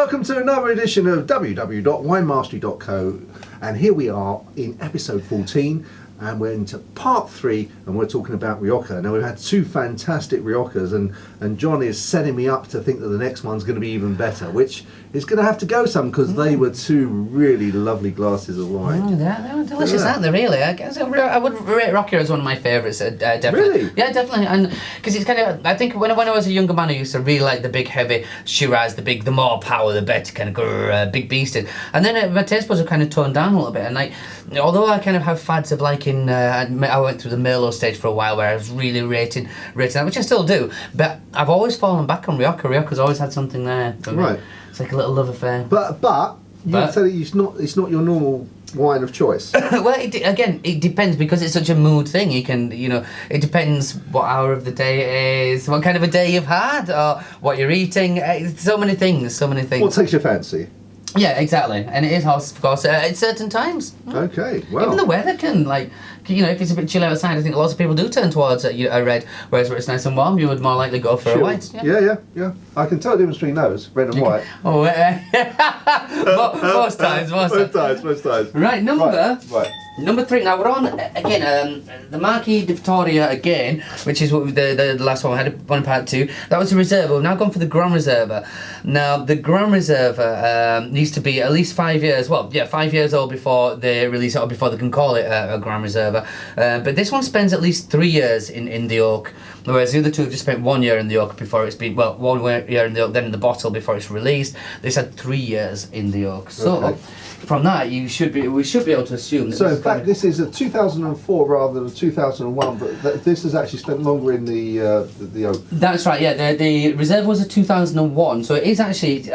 welcome to another edition of www.winemastery.co, and here we are in episode 14, and we're into part 3, and we're talking about Rioja. Now, we've had two fantastic Riojas, and John is setting me up to think that the next one's going to be even better, which is going to have to go some, because they were two really lovely glasses of wine. They were delicious, aren't they, really? I guess I would rate Rioja as one of my favourites, definitely. Really? Yeah, definitely, and because it's kind of, I think when I was a younger man, I used to really like the big, heavy Shiraz, the more power, the better, kind of big beasted. And then my taste buds have kind of toned down a little bit, and like, although I kind of have fads of liking, I went through the Merlot stage for a while where I was really rating that, which I still do, but I've always fallen back on Rioja. Rioja's always had something there for me. Right. It's like a little love affair. But you would say that it's not your normal wine of choice. Well, it depends, because it's such a mood thing. You can, it depends what hour of the day it is, what kind of a day you've had, or what you're eating. So many things. What takes your fancy? Yeah, exactly, and it is hot, of course, at certain times. Okay, well. Even the weather can, like, if it's a bit chilly outside, I think lots of people do turn towards a red, whereas where it's nice and warm, you would more likely go for a white. Yeah. I can tell the difference between those, red and white. Oh, most times. Right, number 3. Now we're on again the Marquis de Victoria again, which is what the last one we had, one part 2. That was the Reserva. We've now gone for the Gran Reserva. Now the Gran Reserva needs to be at least 5 years. Well, yeah, 5 years old before they release it, or before they can call it a Gran Reserva. But this one spends at least 3 years in the oak, whereas the other two have just spent 1 year in the oak before it's been 1 year in the oak, then in the bottle before it's released. This had 3 years in the oak. So. Okay. From that, we should be able to assume that. So, in fact, this is a 2004 rather than a 2001, but this has actually spent longer in the oak. That's right. Yeah, the Reserve was a 2001, so it is actually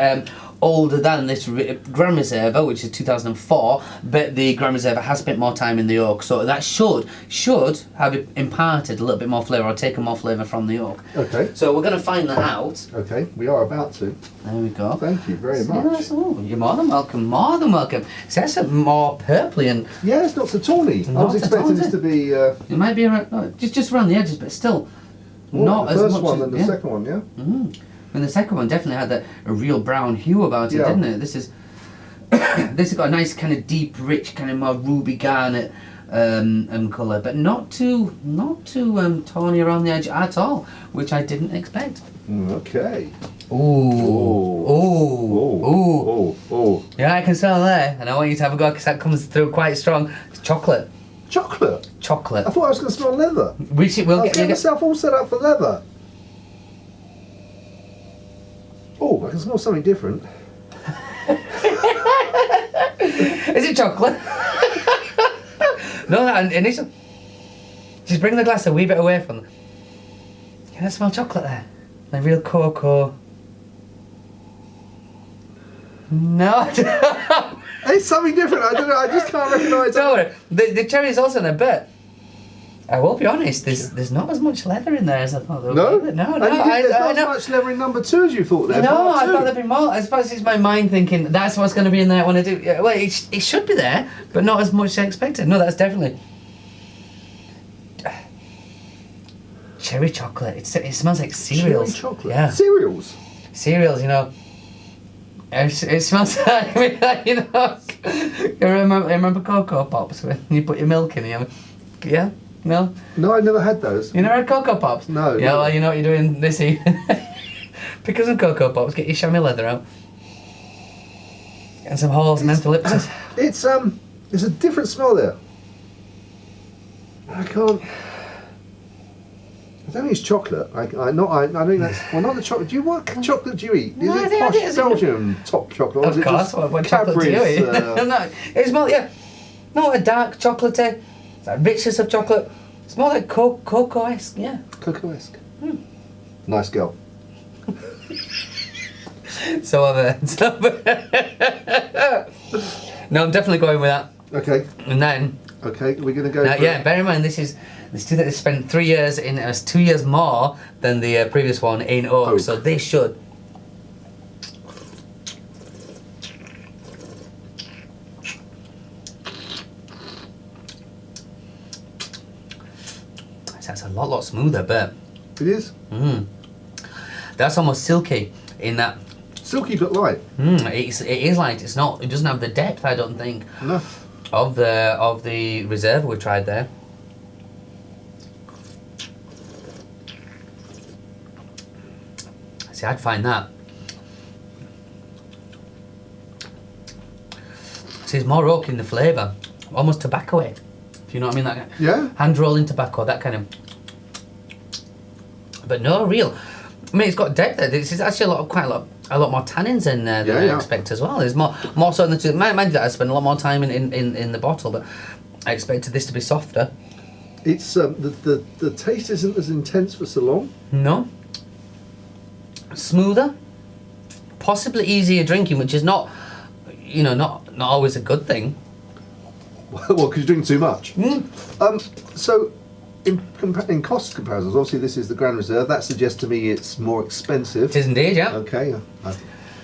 older than this Gran Reserva, which is 2004. But the Gran Reserva has spent more time in the oak, so that should have imparted a little bit more flavour, or taken more flavour from the oak. Okay. So we're going to find that out. Okay, we are about to. There we go. Thank you very much. You're more than welcome. More than welcome. So that's a more purpley and. Yeah, it's not so tawny. I was expecting this to be. It might be around, just around the edges, but still not as much. The first one and the second one, yeah. And the second one definitely had a real brown hue about it, didn't it? This has got a nice kind of deep, rich, kind of more ruby garnet colour, but not too tawny around the edge at all, which I didn't expect. Okay. Oh. Yeah, I can smell there, and I want you to have a go because that comes through quite strong. It's chocolate. Chocolate. I thought I was going to smell leather. We'll get myself all set up for leather. Oh, I can smell something different. Is it chocolate? No, and it's just bring the glass a wee bit away from them. Can I smell chocolate there? Like real cocoa. No. It's something different. I don't know. I just can't recognise it. Don't worry. The cherry is also in there, but I will be honest. There's not as much leather in there as I thought there would be. No. There's not as much leather in number 2 as you thought there. No, I thought there'd be more. I suppose it's my mind thinking that's what's going to be in there when I do. Well, it should be there, but not as much as I expected. No, that's definitely cherry chocolate. It smells like cereals. Cherry chocolate. Yeah. Cereals. Cereals, It smells like, you remember Cocoa Pops when you put your milk in it? Yeah? No? No, I never had those. You never had Cocoa Pops? No. Yeah, well, you know what you're doing this evening. Pick up some Cocoa Pops, get your chamois leather out. And some Hall's menthol ellipsis. There's a different smell there. I don't think it's chocolate. I don't think that's. Well, not the chocolate. What chocolate do you eat? No, is it posh Belgian top chocolate? Of course. What chocolate do you eat? No, it's more, not a dark chocolatey. It's like richness of chocolate. It's more like cocoa-esque, yeah. Cocoa-esque. Nice girl. So no, I'm definitely going with that. Okay. And then. Okay, we're going to go. Now, bear in mind this spent 3 years in. It was 2 years more than the previous one in oak, so they should. That's a lot smoother, but it is. That's almost silky in that Silky but light. It is light. It's not. It doesn't have the depth, I don't think. No. Of the Reserva we tried there. See, I'd find that. See, it's more oak in the flavour, almost tobacco-y. If you know what I mean, that hand rolling tobacco, that kind of. But no, real. I mean, it's got depth there. This is actually quite a lot more tannins in there than I expect as well. There's more so in the two. Mind that I spent a lot more time in the bottle, but I expected this to be softer. It's the taste isn't as intense for so long. No. Smoother, possibly easier drinking, which is not always a good thing. Well, because you drink too much. So, in cost comparisons, obviously this is the Gran Reserva. That suggests to me it's more expensive. It is indeed, yeah. Okay.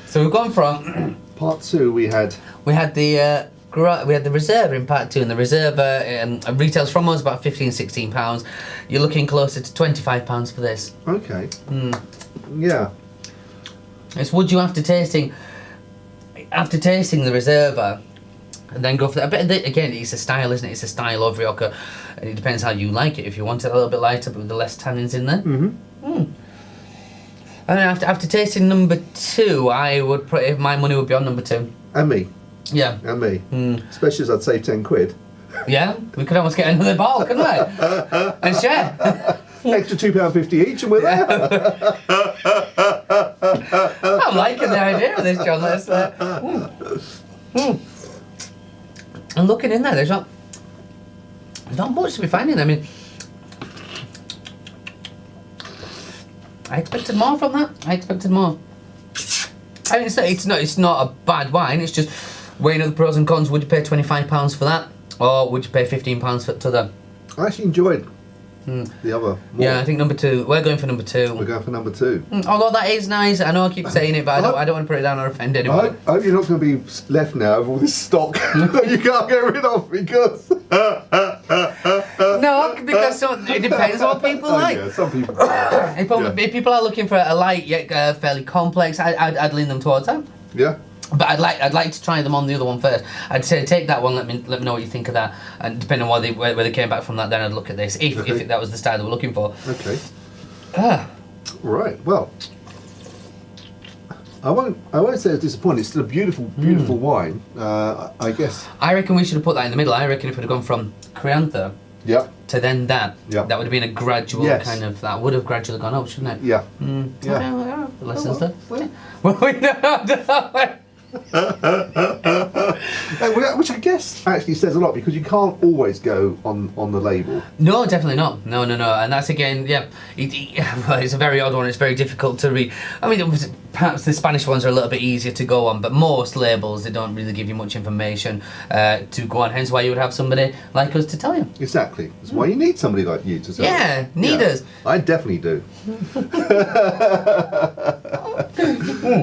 So we've gone from part 2. We had the Reserva in part 2, and the Reserva retails from us about £15-16. You're looking closer to £25 for this. Okay. Yeah. It's would you after tasting the Reserva and then go for that. But again, it's a style, isn't it? It's a style of Rioja, and it depends how you like it. If you want it a little bit lighter but with the less tannins in there. And after tasting number 2, I would put my money would be on number 2. And me. Yeah. And me. Especially as I'd save 10 quid. Yeah, we could almost get another bottle, couldn't we? And share. Extra £2.50 each, and we're there. I'm liking the idea of this, John. And looking in there, there's not much to be finding. I mean, I expected more from that. I expected more. I mean, it's not a bad wine. It's just weighing up the pros and cons. Would you pay £25 for that, or would you pay £15 for the? I actually enjoyed the other more. Yeah, I think number 2. We're going for number 2. We're going for number 2. Although that is nice. I know I keep saying it, but I don't want to put it down or offend anyone. I hope you're not going to be left now with all this stock that you can't get rid of because. No, because it depends what people like. Yeah, some people. If people are looking for a light yet fairly complex, I'd lean them towards that. Yeah. But I'd like to try them on the other one first. I'd say take that one. Let me know what you think of that, and depending on where they came back from that, then I'd look at this if that was the style they were looking for. Okay. Right. Well, I won't say it's disappointing. It's still a beautiful wine. I guess. I reckon we should have put that in the middle. I reckon if we'd have gone from Criantha to then that would have been a gradual kind of. That would have gradually gone up, shouldn't it? Yeah. Yeah. Lessons there. Which I guess actually says a lot because you can't always go on the label. No, definitely not. No. And that's again, it's a very odd one. It's very difficult to read. I mean, perhaps the Spanish ones are a little bit easier to go on, but most labels, they don't really give you much information to go on. Hence why you would have somebody like us to tell you. Exactly. That's why you need somebody like you to tell you. Need us. I definitely do.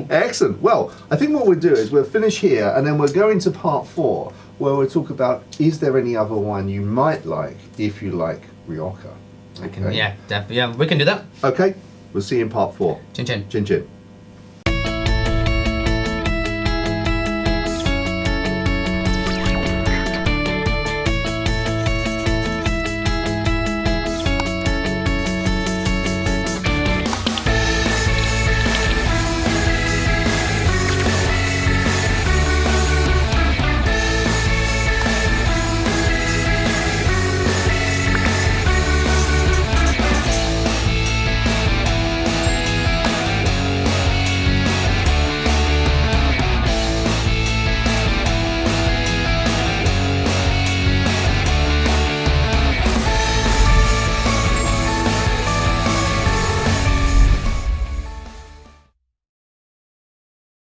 Excellent. Well, I think what we'll do is we'll finish here and then we'll go into part 4 where we'll talk about is there any other wine you might like if you like Rioja. Okay. Yeah, definitely. Yeah, we can do that. Okay. We'll see you in part 4. Chin chin. Chin chin.